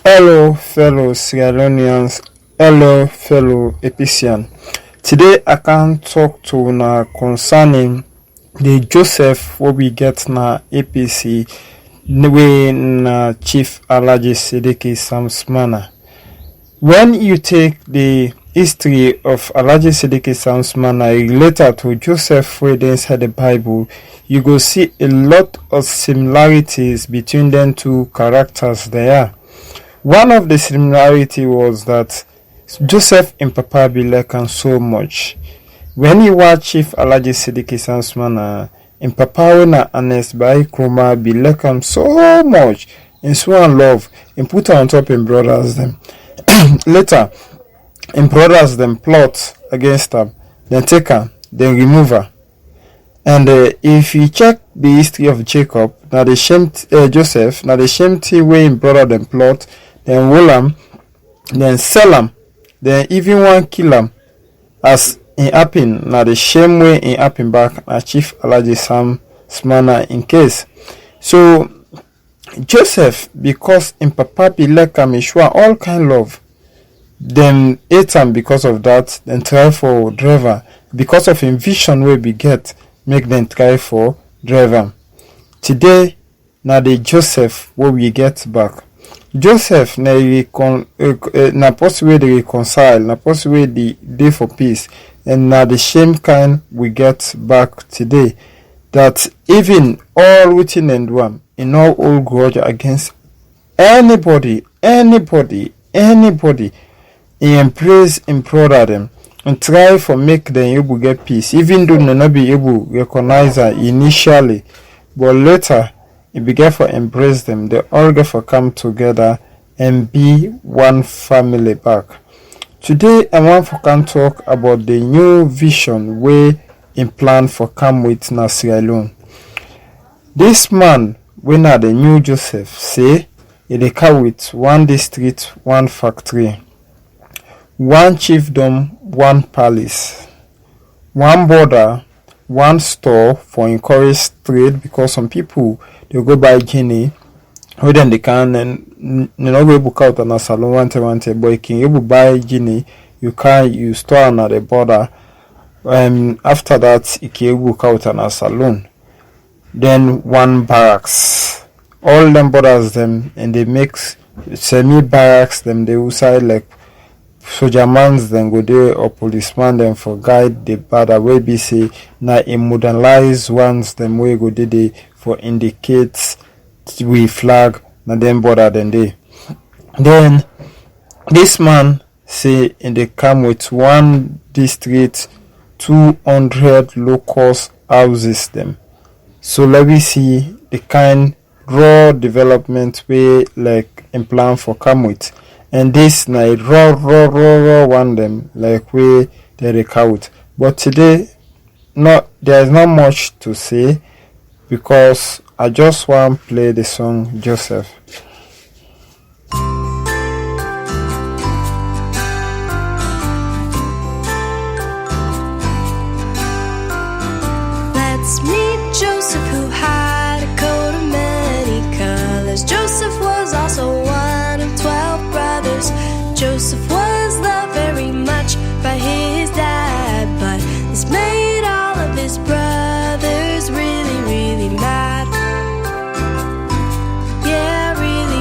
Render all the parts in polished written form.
Hello, fellow Sierra Leoneans. Hello, fellow Epician. Today, I can talk to na concerning the Joseph what we get na APC way na Chief Alhaji Sidiki Samsmana. When you take the history of Alhaji Sidiki Samsmana related to Joseph way inside the Bible, you go see a lot of similarities between them two characters there. One of the similarity was that Joseph and Papa be like him so much. When you watch Chief Alhaji Sidiki Samsmana, and Papa when honest by Kroma be like him so much, and swan love, and put her on top and brothers them. Later, and brothers them plot against her, then take her, then remove her. And if you check the history of Jacob, now the shame Joseph, now the shame way in brother them plot, then wool am, then sell am, then even one kill am, as in happen, now the same way in happen back, na Chief Alhaji Samsmana in case. So Joseph, because in Papa be like am, sure all kind love, then hate am because of that, then try for driver, because of him vision way be get, make them try for driver. Today, now the Joseph what we get back. Joseph na possible they reconcile, na possible the day for peace, and na the same kind we get back today. That even all within and one, in all old grudge against anybody, he embrace and brother them and try for make them able get peace, even though they not be able recognize her initially, but later he began for embrace them. They all get for come together and be one family back. Today I want for come talk about the new vision way in plan for come with na Sierra Leone. This man when na the new Joseph say he dey come with one district, one factory, one chiefdom, one palace, one border, one store for encourage trade, because some people they go buy Guinea, or then they can and you know we book out on a salon one but you can able buy Guinea, you store on the border, after that you can book out on a salon. Then one barracks, all them borders them, and they make semi barracks them, they will side like soldier mans then go there or policeman them for guide the border way be say na a modernized ones them way go there for indicate we flag na them border then they. Then this man say in the come with one district 200 low-cost houses them. So let me see the kind raw development way like in plan for come with. And this night raw one them like way they recount. But today there is not much to say, because I just want to play the song Joseph. Let's meet Joseph, who had a coat of many colors. Joseph was also one of 12 brothers. Joseph was loved very much by his dad, but this made all of his brothers really, really mad. Yeah, really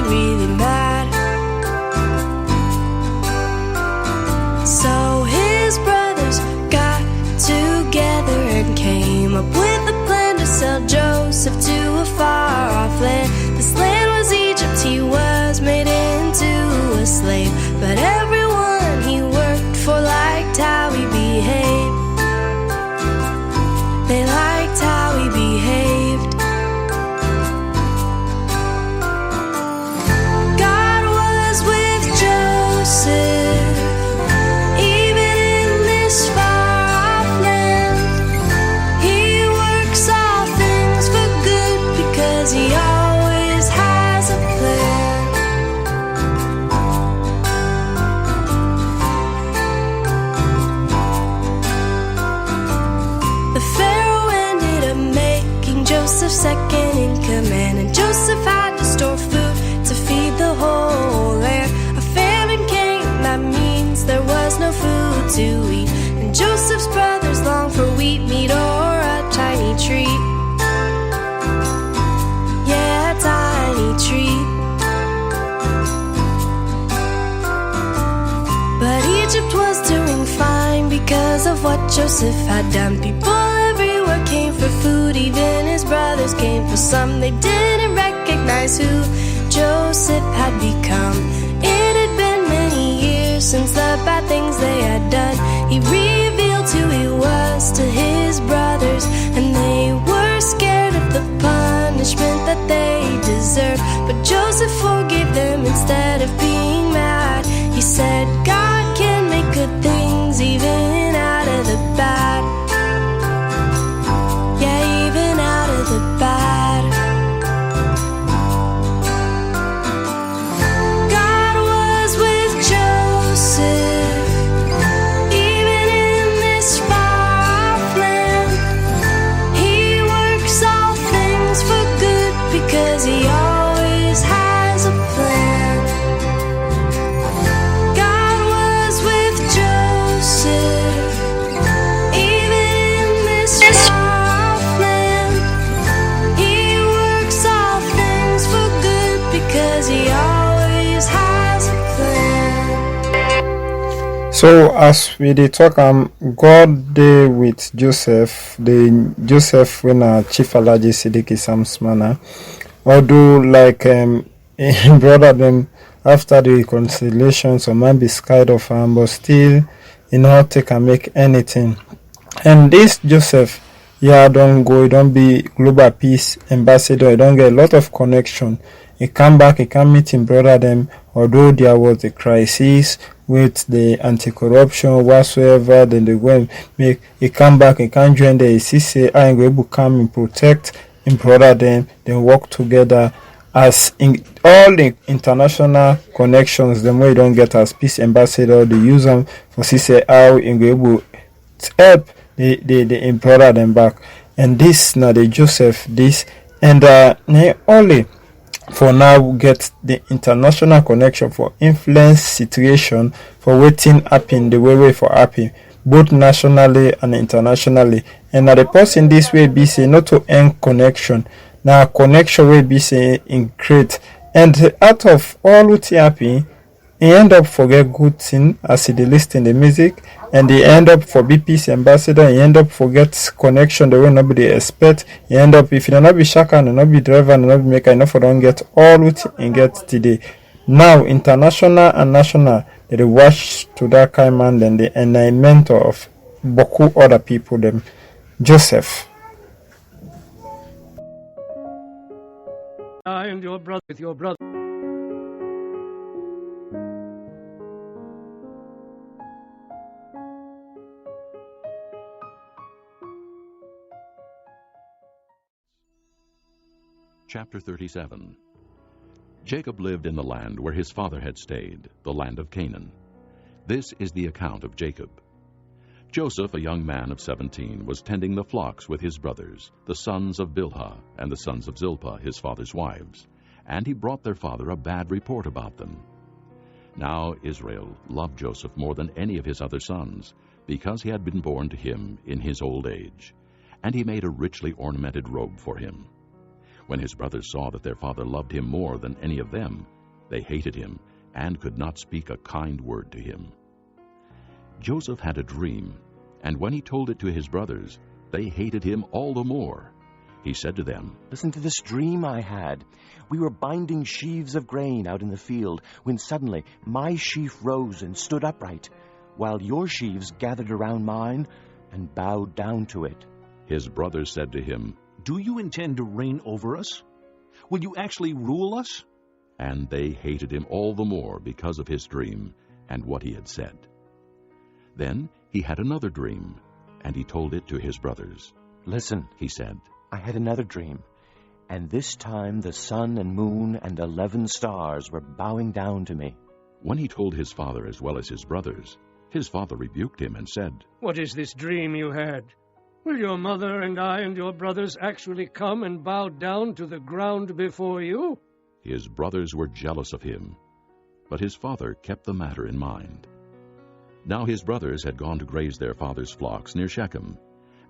But Egypt was doing fine because of what Joseph had done. People everywhere came for food, even his brothers came for some. They didn't recognize who Joseph had become. It had been many years since the bad things they had done. He revealed who he was to his brothers, and they were scared of the punishment that they deserved. But Joseph forgave them instead of being mad. He said, God can make good things even out of the bad. Yeah, even out of the bad. God was with Joseph, even in this far-off land. He works all things for good because he always has a plan. God was with Joseph, even in this far-off land. He works all things for good because he always has a plan. So as we dey talk, God dey with Joseph, the Joseph when Chief Alhaji Sidiki Samsmana. Although like brother them after the reconciliation, some man be scared of him, but still he not take and make anything. And this Joseph, yeah, don't go, he don't be global peace ambassador, he don't get a lot of connection. He come back, he can meet him brother them, although there was a crisis with the anti-corruption whatsoever, then they go and make, he come back, he can join the say I am going to come and protect him brother them, then work together as in all the international connections, the more you don't get as peace ambassador, they use them for say how in able to help the brother them back. And this now the Joseph this and only for now get the international connection for influence situation for waiting happen the way for happy both nationally and internationally. And now the person this way be say not to end connection. Now connection will be say in create, and out of all what happy, he end up forget good thing as he listen the music, and he end up for BP's ambassador. He end up forget connection the way nobody expect. He end up if he not be shaka and not be driver and not be maker enough for don't get all what he get today. Now international and national they watch to that kind man then the enlightenment of Boku other people them Joseph. I and your brother with your brother. Chapter 37. Jacob lived in the land where his father had stayed, the land of Canaan. This is the account of Jacob. Joseph, a young man of 17, was tending the flocks with his brothers, the sons of Bilhah and the sons of Zilpah, his father's wives, and he brought their father a bad report about them. Now Israel loved Joseph more than any of his other sons, because he had been born to him in his old age, and he made a richly ornamented robe for him. When his brothers saw that their father loved him more than any of them, they hated him and could not speak a kind word to him. Joseph had a dream, and when he told it to his brothers, they hated him all the more. He said to them, Listen to this dream I had. We were binding sheaves of grain out in the field, when suddenly my sheaf rose and stood upright, while your sheaves gathered around mine and bowed down to it. His brothers said to him, Do you intend to reign over us? Will you actually rule us? And they hated him all the more because of his dream and what he had said. Then he had another dream, and he told it to his brothers. Listen, He said, I had another dream, and this time the sun and moon and 11 stars were bowing down to me. When he told his father as well as his brothers, his father rebuked him and said, What is this dream you had? Will your mother and I and your brothers actually come and bow down to the ground before you? His brothers were jealous of him, but his father kept the matter in mind. Now his brothers had gone to graze their father's flocks near Shechem,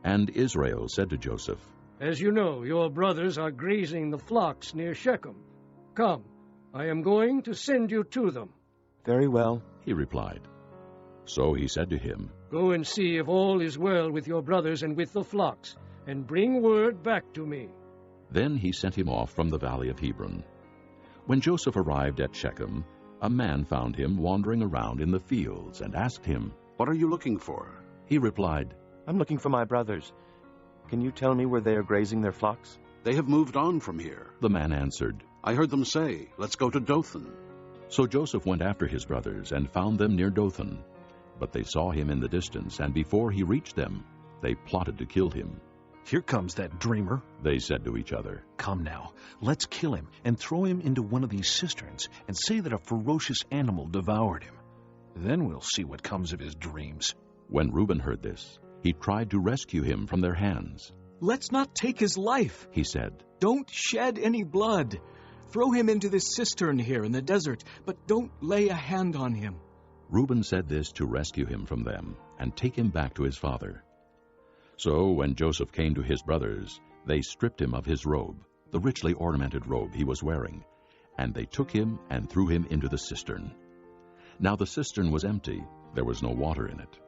and Israel said to Joseph, As you know, your brothers are grazing the flocks near Shechem. Come, I am going to send you to them. Very well. he replied. So he said to him, Go and see if all is well with your brothers and with the flocks, and bring word back to me. Then he sent him off from the valley of Hebron. When Joseph arrived at Shechem, a man found him wandering around in the fields and asked him, What are you looking for? He replied, I'm looking for my brothers. Can you tell me where they are grazing their flocks? They have moved on from here. The man answered, I heard them say, Let's go to Dothan. So Joseph went after his brothers and found them near Dothan. But they saw him in the distance, and before he reached them, they plotted to kill him. Here comes that dreamer. They said to each other, Come now, let's kill him and throw him into one of these cisterns and say that a ferocious animal devoured him. Then we'll see what comes of his dreams. When Reuben heard this, he tried to rescue him from their hands. Let's not take his life, He said, Don't shed any blood. Throw him into this cistern here in the desert, but don't lay a hand on him. Reuben said this to rescue him from them and take him back to his father. So when Joseph came to his brothers, they stripped him of his robe, the richly ornamented robe he was wearing, and they took him and threw him into the cistern. Now the cistern was empty, there was no water in it.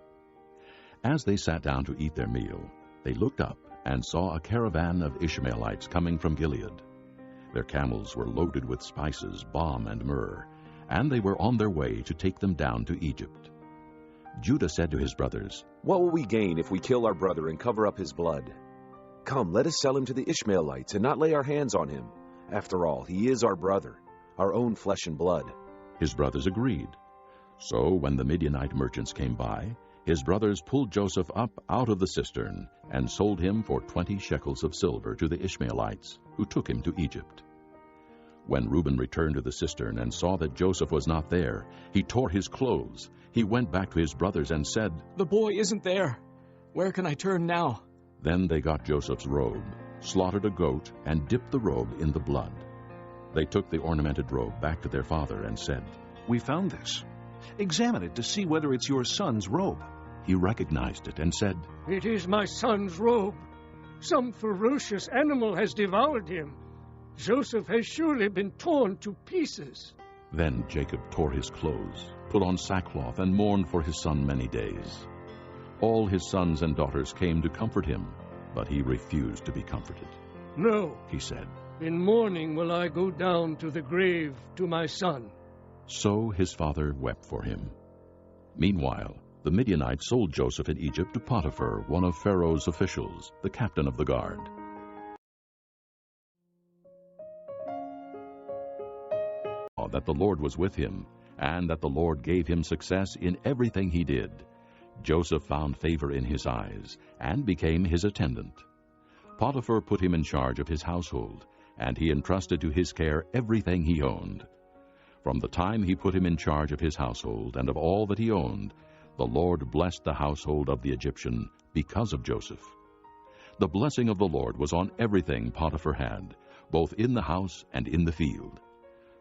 As they sat down to eat their meal, they looked up and saw a caravan of Ishmaelites coming from Gilead. Their camels were loaded with spices, balm, and myrrh, and they were on their way to take them down to Egypt. Judah said to his brothers, What will we gain if we kill our brother and cover up his blood? Come, let us sell him to the Ishmaelites and not lay our hands on him. After all, he is our brother, our own flesh and blood. His brothers agreed. So when the Midianite merchants came by, his brothers pulled Joseph up out of the cistern and sold him for 20 shekels of silver to the Ishmaelites, who took him to Egypt. When Reuben returned to the cistern and saw that Joseph was not there, he tore his clothes. He went back to his brothers and said, The boy isn't there. Where can I turn now? Then they got Joseph's robe, slaughtered a goat, and dipped the robe in the blood. They took the ornamented robe back to their father and said, We found this. Examine it to see whether it's your son's robe. He recognized it and said, It is my son's robe. Some ferocious animal has devoured him. Joseph has surely been torn to pieces. Then Jacob tore his clothes, put on sackcloth, and mourned for his son many days. All his sons and daughters came to comfort him, but he refused to be comforted. No, He said, in mourning will I go down to the grave to my son. So his father wept for him. Meanwhile, the Midianites sold Joseph in Egypt to Potiphar, one of Pharaoh's officials, the captain of the guard. That the Lord was with him, and that the Lord gave him success in everything he did. Joseph found favor in his eyes, and became his attendant. Potiphar put him in charge of his household, and he entrusted to his care everything he owned. From the time he put him in charge of his household and of all that he owned, the Lord blessed the household of the Egyptian because of Joseph. The blessing of the Lord was on everything Potiphar had, both in the house and in the field.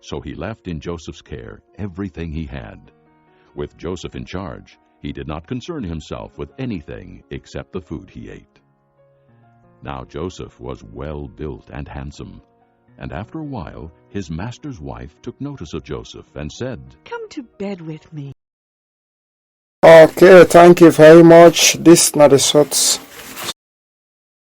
So he left in Joseph's care everything he had. With Joseph in charge, he did not concern himself with anything except the food he ate. Now Joseph was well built and handsome, and after a while his master's wife took notice of Joseph and said, Come to bed with me. Okay, thank you very much. This is not a short